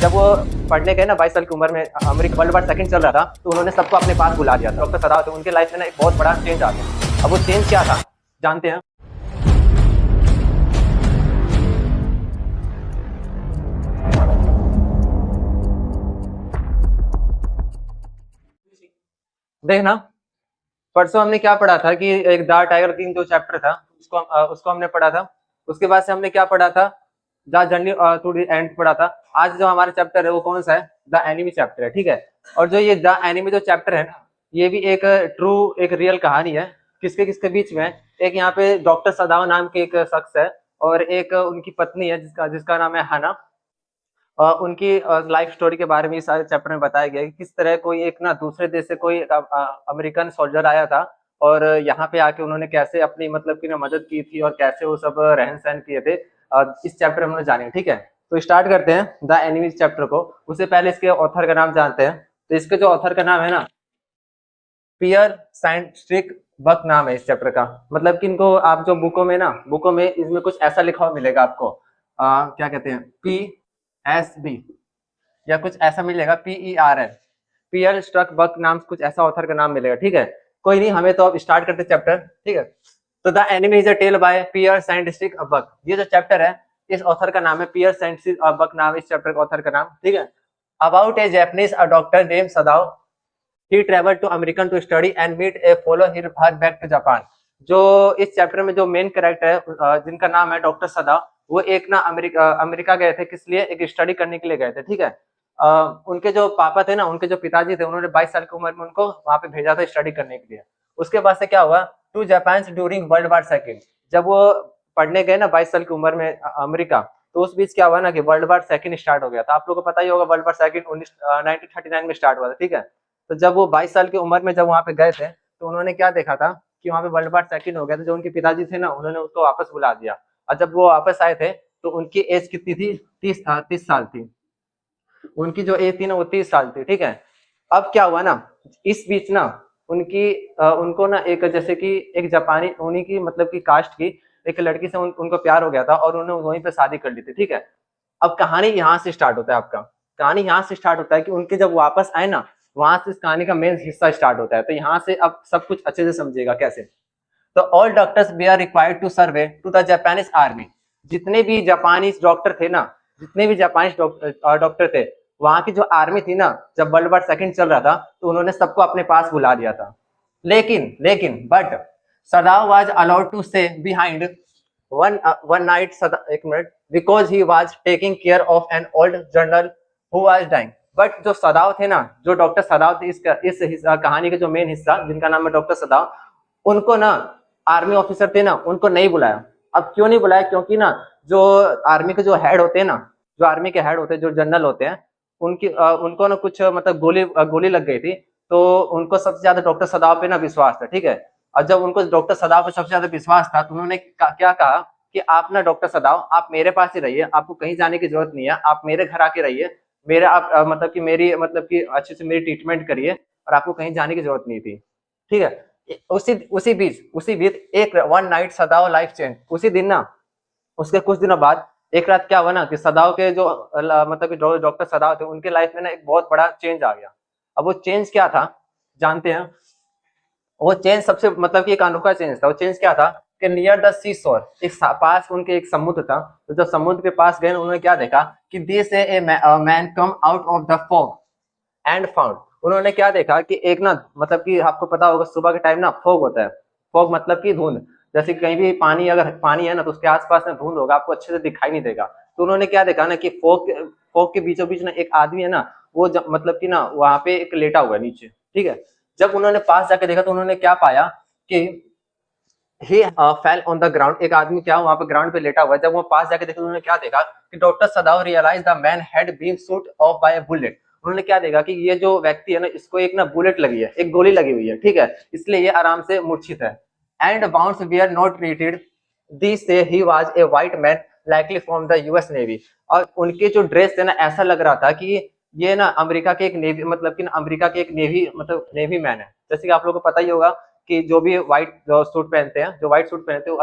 जब वो पढ़ने गए ना 22 साल की उम्र में, अमेरिका वर्ल्ड वार सेकंड चल रहा था, तो उन्होंने सबको अपने पास बुला लिया था। डॉक्टर सदाव थे, उनके लाइफ में ना एक बहुत बड़ा चेंज आ गया। अब वो चेंज क्या था जानते हैं? देखना, परसों हमने क्या पढ़ा था कि एक द टाइगर किंग जो चैप्टर था उसको हमने पढ़ा था। उसके बाद से हमने क्या पढ़ा था? The journey to the end पढ़ा था। आज जो हमारा चैप्टर है वो कौन सा है? द एनिमी चैप्टर है, ठीक है। और जो ये द एनिमी जो चैप्टर है ना, ये भी एक ट्रू एक रियल कहानी है। किसके किसके बीच में? एक यहाँ पे डॉक्टर सदाव नाम के एक शख्स है, और एक उनकी पत्नी है जिसका जिसका नाम है हना। उनकी लाइफ स्टोरी के बारे में इस सारे चैप्टर में बताया गया है कि किस तरह कोई एक ना दूसरे देश से कोई अमेरिकन सोल्जर आया था, और यहाँ पे आके उन्होंने कैसे अपनी मतलब की ना मदद की थी, और कैसे वो सब रहन सहन किए थे। इस चैप्टर में हमने जाने, ठीक है। तो स्टार्ट करते हैं द एनिमी चैप्टर को। उससे पहले इसके ऑथर का नाम जानते हैं। तो इसके जो ऑथर का नाम है ना, पियर साइंटिफिक बक नाम है इस चैप्टर का। मतलब कि इनको आप जो बुकों में इसमें कुछ ऐसा लिखा हुआ मिलेगा आपको, क्या कहते हैं, PSB या कुछ ऐसा मिलेगा, PERL, पियर स्ट्रक बक नाम, कुछ ऐसा ऑथर का नाम मिलेगा, ठीक है। कोई नहीं, हमें तो अब स्टार्ट करते चैप्टर, ठीक है। तो the enemy is a tale by Pearl scientific Buck. ये जो चैप्टर है, इस ऑथर का नाम है पियर साइंटिफिक बक नाम इस चैप्टर का ऑथर का नाम, ठीक है। About A Japanese doctor name सदाव, he traveled to American to study and meet a follow her back to Japan। जो इस चैप्टर में जो मेन कैरेक्टर है जिनका नाम है डॉक्टर सदा, वो एक ना अमेरिका गए थे, किस लिए? एक स्टडी करने के लिए गए थे, ठीक है। उनके जो पापा थे ना, उनके जो पिताजी थे, उन्होंने 22 साल की उम्र में उनको वहां पे भेजा था स्टडी करने के लिए। उसके बाद से क्या हुआ? To Japan during world war second. जब वो पढ़ने गए ना 22 साल की उम्र में अमेरिका, तो उस बीच क्या हुआ ना कि वर्ल्ड वार सेकेंड स्टार्ट हो गया था। आप लोगों को पता ही होगा, वर्ल्ड वार सेकेंड 1939 में स्टार्ट हुआ था, ठीक है। तो जब वो 22 साल की उम्र में जब वहां पे गए थे, तो उन्होंने क्या देखा था कि वहां पे वर्ल्ड वार सेकंड हो गया था। जो उनके पिताजी थे ना, उन्होंने उसको वापस बुला दिया। और जब वो वापस आए थे, तो उनकी एज कितनी थी? 30 साल थी। उनकी जो एज थी ना, वो 30 साल थी, ठीक है। अब क्या हुआ ना, इस बीच ना उनको ना एक जैसे कि एक जापानी उन्हीं की मतलब की कास्ट की एक लड़की से उनको प्यार हो गया था, और उन्होंने वहीं पे शादी कर ली थी, ठीक है। अब कहानी यहाँ से स्टार्ट होता है आपका। कहानी यहाँ से स्टार्ट होता है कि उनके जब वापस आए ना, वहां से इस कहानी का मेन हिस्सा स्टार्ट होता है। तो यहाँ से अब सब कुछ अच्छे से समझिएगा कैसे। तो all doctors were are required to survey to the Japanese army. जितने भी जापानीज डॉक्टर थे ना, जितने भी जापानीज डॉक्टर थे, वहां की जो आर्मी थी ना, जब वर्ल्ड वार सेकंड चल रहा था, तो उन्होंने सबको अपने पास बुला लिया था। लेकिन लेकिन but Sadao was allowed to stay behind one night, एक minute, because he was taking care of an old general who was dying. But जो सदाव थे ना, जो डॉक्टर सदाव थे, इस कहानी के जो मेन हिस्सा जिनका नाम है डॉक्टर सदाव, उनको ना आर्मी ऑफिसर थे ना, उनको नहीं बुलाया। अब क्यों नहीं बुलाया? क्योंकि ना जो आर्मी के जो हेड होते हैं ना, जो आर्मी के हेड होते हैं, जो जनरल होते हैं, उनको ना कुछ मतलब गोली लग गई थी। तो उनको सबसे ज्यादा डॉक्टर सदाव पे ना विश्वास था, ठीक है। और जब उनको डॉक्टर सदाव पे सबसे ज्यादा विश्वास था, तो उन्होंने क्या कहा कि आप ना डॉक्टर सदाव, आप मेरे पास ही रहिए, आपको कहीं जाने की जरूरत नहीं है, आप मेरे घर आके रहिए, मेरे आप मतलब कि मेरी मतलब कि अच्छे से मेरी ट्रीटमेंट करिए, और आपको कहीं जाने की जरूरत नहीं थी, ठीक है। उसी बीच एक वन नाइट सदाव लाइफ चेंज। उसी दिन ना, उसके कुछ दिनों बाद एक रात क्या हुआ ना कि सदाव के जो मतलब कि डॉक्टर सदाव थे, उनके लाइफ में ना एक बहुत बड़ा चेंज आ गया। अब वो चेंज क्या था जानते हैं? वो चेंज सबसे मतलब कि एक अनोखा चेंज था। वो चेंज क्या था कि नियर द सी शोर, एक पास उनके एक समुद्र था। तो जब समुद्र के पास गए, उन्होंने क्या देखा कि this a man come out of the fog and found. उन्होंने क्या देखा कि एक ना मतलब कि आपको पता होगा, सुबह के टाइम ना फॉग होता है। फॉग मतलब कि धुंध। जैसे कि कहीं भी पानी, अगर पानी है ना, तो उसके आसपास में धुंध होगा, आपको अच्छे से दिखाई नहीं देगा। तो उन्होंने क्या देखा ना कि फॉग के बीचों बीच ना एक आदमी है ना, वो मतलब कि ना वहां पे एक लेटा हुआ है नीचे, ठीक है। जब उन्होंने पास जाके देखा, तो उन्होंने क्या पाया कि ही फेल ऑन द ग्राउंड। एक आदमी क्या वहां पे ग्राउंड पे लेटा हुआ है। जब वो पास जाके देखा, उन्होंने क्या देखा कि doctor Sadao realise the man had been shot off by a bullet. उन्होंने क्या देखा कि ये जो व्यक्ति है ना, इसको एक ना बुलेट लगी है, एक गोली लगी हुई है, ठीक है, इसलिए ये आराम से मूर्छित है। And wounds were not treated, this says he was a white man likely from the US navy. और उनके जो ड्रेस थे ना, ऐसा लग रहा था कि ये ना अमेरिका के एक नेवी मतलब कि अमेरिका के एक नेवी मतलब नेवी मैन है। जैसे कि आप लोगों को पता ही होगा कि जो भी व्हाइट सूट पहनते हैं, जो व्हाइट सूट पहनते हैं,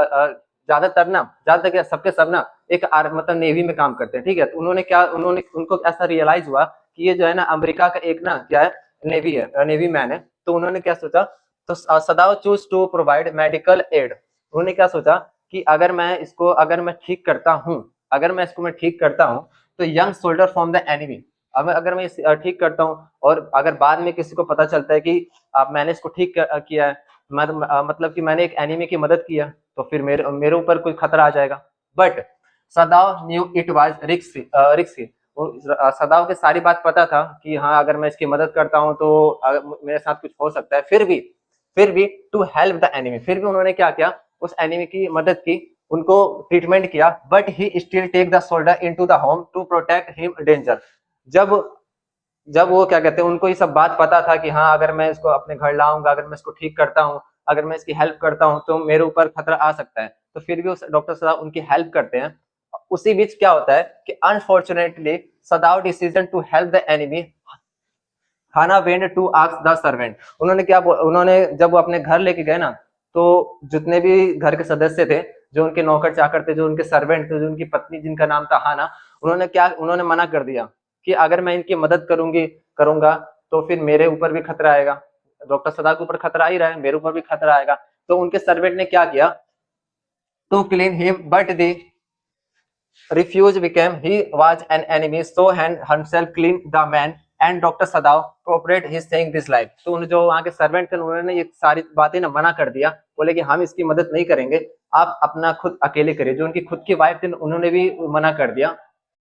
ज्यादातर ना, ज्यादातर क्या, सबके सब ना एक मतलब नेवी में काम करते हैं, ठीक है। तो उन्होंने क्या, उन्होंने उनको ऐसा रियलाइज हुआ कि ये जो है ना अमेरिका का एक ना क्या है, नेवी है, नेवी मैन है। तो उन्होंने क्या सोचा, तो Sadao choose to provide medical aid. उन्होंने क्या सोचा कि अगर मैं इसको, अगर मैं ठीक करता हूँ, अगर मैं इसको मैं ठीक करता हूँ, तो young soldier from the enemy, अब अगर मैं ठीक करता हूँ और अगर बाद में किसी को पता चलता है कि मैंने इसको ठीक किया है, मतलब कि मैंने एक एनिमी की मदद किया, तो फिर मेरे मेरे ऊपर कोई खतरा आ जाएगा। But सदाव knew it was risky. सदाव के सारी बात पता था कि हाँ अगर मैं इसकी मदद करता हूँ तो मेरे साथ कुछ हो सकता है। फिर भी टू हेल्प द एनिमी, फिर भी उन्होंने क्या किया, उस एनिमी की मदद की, उनको ट्रीटमेंट किया। But he still take the soldier into the home to protect him danger. जब जब वो क्या कहते हैं, उनको ये सब बात पता था कि हाँ अगर मैं इसको अपने घर लाऊंगा, अगर मैं इसको ठीक करता हूँ, अगर मैं इसकी हेल्प करता हूँ तो मेरे ऊपर खतरा आ सकता है, तो फिर भी उस डॉक्टर सदाव उनकी हेल्प करते हैं। उसी बीच क्या होता है कि unfortunately Sadao decision to help the enemy खाना went to ask the servant. उन्होंने जब वो अपने घर लेके गए ना, तो जितने भी घर के सदस्य थे, जो उनके नौकर चाकर थे, जो उनके सर्वेंट थे, जो उनकी पत्नी जिनका नाम था हाना, उन्होंने मना कर दिया कि अगर मैं इनकी मदद करूंगा तो फिर मेरे ऊपर भी खतरा आएगा। डॉक्टर सदा के ऊपर खतरा ही रहा है, मेरे ऊपर भी खतरा आएगा। तो उनके सर्वेंट ने क्या किया, to clean him but they refuse became he was an enemy, so and himself clean the man and Dr. Sadav cooperate his saying this life। तो उन जो वहाँ के सर्वेंट थे उन्होंने ये सारी बातें ना मना कर दिया, बोले कि हम इसकी मदद नहीं करेंगे, आप अपना खुद अकेले करिए। जो उनकी खुद की वाइफ थी उन्होंने भी मना कर दिया।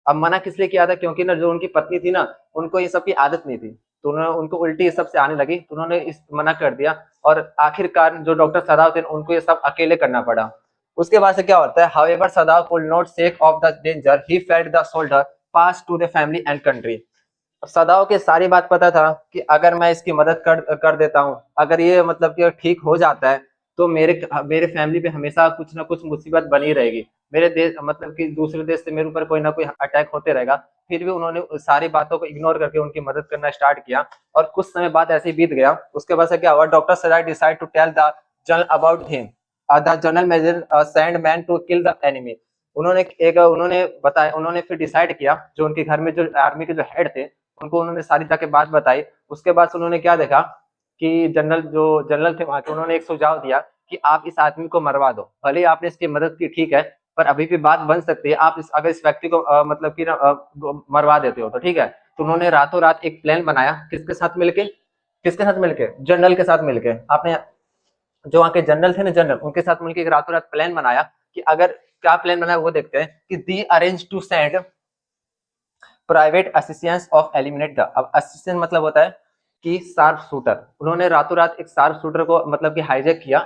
अब मना किस लिए किया था, क्योंकि ना जो उनकी पत्नी थी ना, उनको ये सब की आदत नहीं थी, तो उनको उल्टी ये सब से आने लगी, तो उन्होंने इस मना कर दिया। और आखिरकार जो डॉक्टर सदाव थे उनको ये सब अकेले करना पड़ा। उसके बाद से क्या होता है, however Sadao could not shake off the danger he felt the shoulder pass to the family and country. Sadao के सारी बात पता था कि अगर मैं इसकी मदद कर देता हूँ, अगर ये मतलब कि ठीक हो जाता है, तो मेरे मेरे फैमिली पे हमेशा कुछ ना कुछ मुसीबत बनी रहेगी, मेरे देश मतलब कि दूसरे देश से मेरे ऊपर कोई ना कोई अटैक होते रहेगा। फिर भी उन्होंने सारी बातों को इग्नोर करके उनकी मदद करना स्टार्ट किया। और कुछ समय बाद ऐसे ही बीत गया। उसके बाद से क्या हुआ, doctor Sadao decide to tell the general about him, the general major send man to kill the enemy. उन्होंने फिर डिसाइड किया, जो उनके घर में जो आर्मी के जो हेड थे उनको उन्होंने सारी जाके बात बताई। उसके बाद से उन्होंने क्या देखा कि जनरल थे वहां के, उन्होंने एक सुझाव दिया कि आप इस आदमी को मरवा दो, भले ही आपने इसकी मदद की ठीक है, पर अभी भी बात बन सकती है, आप अगर इस व्यक्ति को मतलब कि मरवा देते हो तो ठीक है। तो उन्होंने रातों रात एक प्लान बनाया, किसके साथ मिलके जनरल के साथ मिलके, आपने जो वहाँ के जनरल थे ना, जनरल उनके साथ मिलकर एक रातों रात प्लान बनाया कि अगर क्या प्लान बनाया वो देखते हैं कि the arrange to send private assistance of eliminate the. अब असिस्टेंट मतलब होता है कि शार्प शूटर। उन्होंने रातों रात एक शार्प शूटर को मतलब कि हाईजैक किया,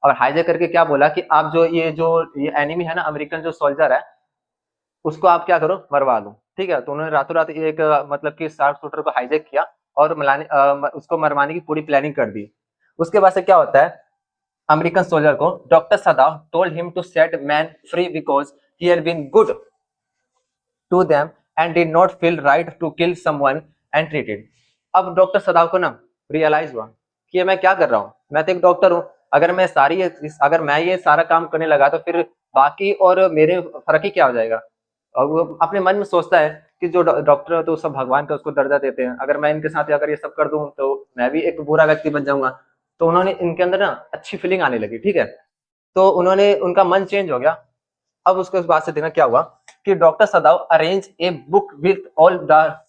और हाईजैक करके क्या बोला कि आप जो ये एनिमी है ना, अमेरिकन जो सोल्जर है, उसको आप क्या करो, मरवा दो, ठीक है। तो उन्होंने रातों रात एक मतलब कि शार्प शूटर को हाईजैक किया और उसको मरवाने की पूरी प्लानिंग कर दी। उसके बाद से क्या होता है, अमेरिकन सोल्जर को doctor Sadao told him to set man free because he had been good to them and did not feel right to kill someone and treated. अब डॉक्टर सदाव को ना रियलाइज हुआ कि ये मैं क्या कर रहा हूँ, मैं तो एक डॉक्टर हूँ, अगर मैं ये सारा काम करने लगा तो फिर बाकी और मेरे फर्क ही क्या हो जाएगा। और वो अपने मन में सोचता है कि जो डॉक्टर है तो सब भगवान का उसको दर्जा देते हैं, अगर मैं इनके साथ अगर ये सब कर दूं तो मैं भी एक बुरा व्यक्ति बन जाऊंगा। तो उन्होंने इनके अंदर ना अच्छी फीलिंग आने लगी, ठीक है। तो उनका मन चेंज हो गया। अब उसके बाद से देखना क्या हुआ कि doctor Sadao arrange a book with all the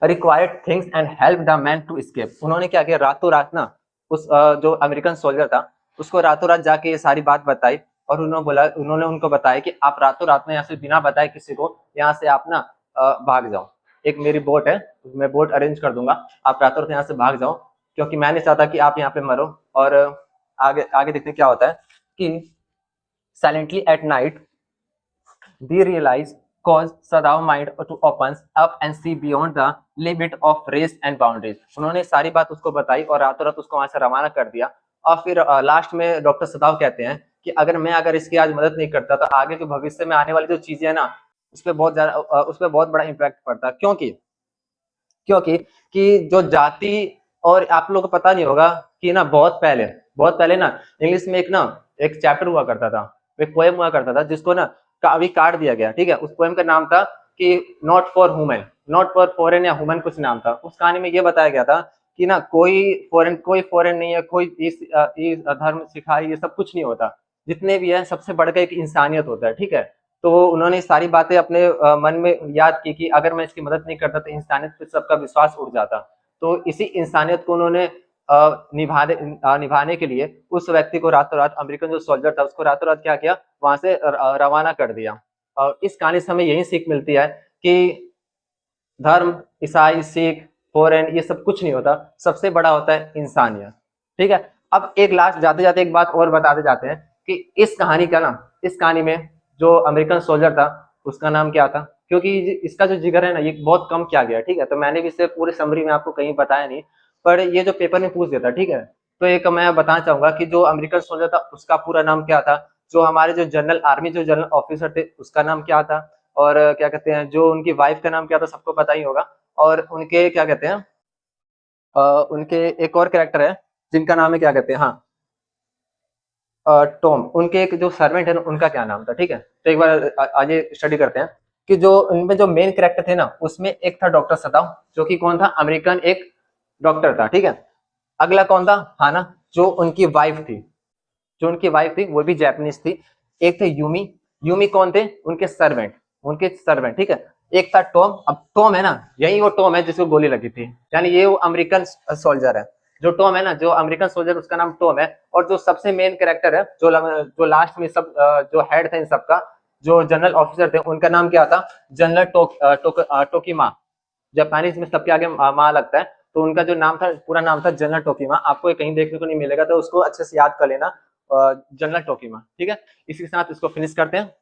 required things and help the man to escape. उन्होंने क्या किया, रातों रात ना उस जो अमेरिकन सोल्जर था उसको रातों रात जाके ये सारी बात बताई, और उन्होंने उनको बताया कि आप रातों रात में यहाँ से बिना बताए किसी को यहाँ से आप ना भाग जाओ। एक मेरी बोट है, मैं बोट अरेंज कर दूंगा, आप रातों रात यहाँ से भाग जाओ, क्योंकि मैं नहीं चाहता कि आप यहाँ पे मरो। और आगे आगे देखते क्या होता है कि silently at night they realize cause Sadav mind to opens up and see beyond the limit of race and boundaries। उन्होंने सारी बात उसको बताई और रातों रात उसको वहां से रवाना कर दिया। और फिर लास्ट में डॉक्टर सदाव कहते हैं कि अगर इसकी आज मदद नहीं करता तो आगे जो भविष्य में आने वाली जो चीजें है ना, उस पर बहुत बड़ा इम्पैक्ट पड़ता। क्योंकि क्योंकि कि जो जाति, और आप लोगों को पता नहीं होगा कि ना बहुत पहले ना इंग्लिश में एक चैप्टर हुआ करता था, एक पोएम हुआ करता था जिसको ना अभी काट दिया गया, ठीक है। उस पोएम का नाम था कि not for women, not for foreign या वुमेन कुछ नाम था। उस कहानी में ये बताया गया था कि ना कोई फॉरेन नहीं है, कोई इस धर्म सिखाई, ये सब कुछ नहीं होता। जितने भी है सबसे बढ़कर एक इंसानियत होता है, ठीक है। तो उन्होंने सारी बातें अपने मन में याद की कि अगर मैं इसकी मदद नहीं करता तो इंसानियत पे सबका विश्वास उठ जाता। तो इसी इंसानियत को उन्होंने निभाने के लिए उस व्यक्ति को रातों रात, अमेरिकन जो सोल्जर था उसको रातों रात क्या किया, वहां से रवाना कर दिया। और इस कहानी से हमें यही सीख मिलती है कि धर्म, ईसाई, सिख, फॉरेन ये सब कुछ नहीं होता, सबसे बड़ा होता है इंसानियत, ठीक है। अब एक लास्ट जाते जाते एक बात और बताते जाते हैं कि इस कहानी का ना, इस कहानी में जो अमेरिकन सोल्जर था उसका नाम क्या था, क्योंकि इसका जो जिक्र है ना ये बहुत कम किया गया, ठीक है। तो मैंने भी इसे पूरी समरी में आपको कहीं बताया नहीं, पर ये जो पेपर में पूछ देता, ठीक है। तो एक मैं बताना चाहूंगा कि जो अमेरिकन सोल्जर था उसका पूरा नाम क्या था, जो हमारे जो जनरल आर्मी जो जनरल ऑफिसर थे उसका नाम क्या था, और क्या कहते हैं जो उनकी वाइफ का नाम क्या था सबको पता ही होगा। और उनके क्या कहते हैं उनके एक और कैरेक्टर है जिनका नाम है क्या कहते हैं, हाँ, टॉम। उनके एक जो सर्वेंट है ना उनका क्या नाम था, ठीक है। तो एक बार आगे स्टडी करते हैं कि जो उनमें जो मेन कैरेक्टर थे ना उसमें एक था डॉक्टर सदाव, जो कि कौन था, अमेरिकन एक डॉक्टर था, ठीक है। अगला कौन था, हाना, जो उनकी वाइफ थी, जो उनकी वाइफ थी वो भी जापानीज थी। एक थे यूमी, यूमी कौन थे, उनके सर्वेंट, ठीक है। एक था टॉम। अब टॉम है ना, यही वो टॉम है जिसको गोली लगी थी, यानी ये वो अमेरिकन सोल्जर है। जो टॉम है ना, जो अमेरिकन सोल्जर उसका नाम टॉम है। और जो सबसे मेन कैरेक्टर है, जो लास्ट में सब जो हेड थे इन सबका, जो जनरल ऑफिसर थे उनका नाम क्या था, जनरल टोकीमा। जापानीज में सबके आगे माँ लगता है, तो उनका जो नाम था, पूरा नाम था जनरल टोकीमा। आपको ये कहीं देखने को नहीं मिलेगा, तो उसको अच्छे से याद कर लेना, जनरल टोकीमा, ठीक है। इसी के साथ इसको फिनिश करते हैं।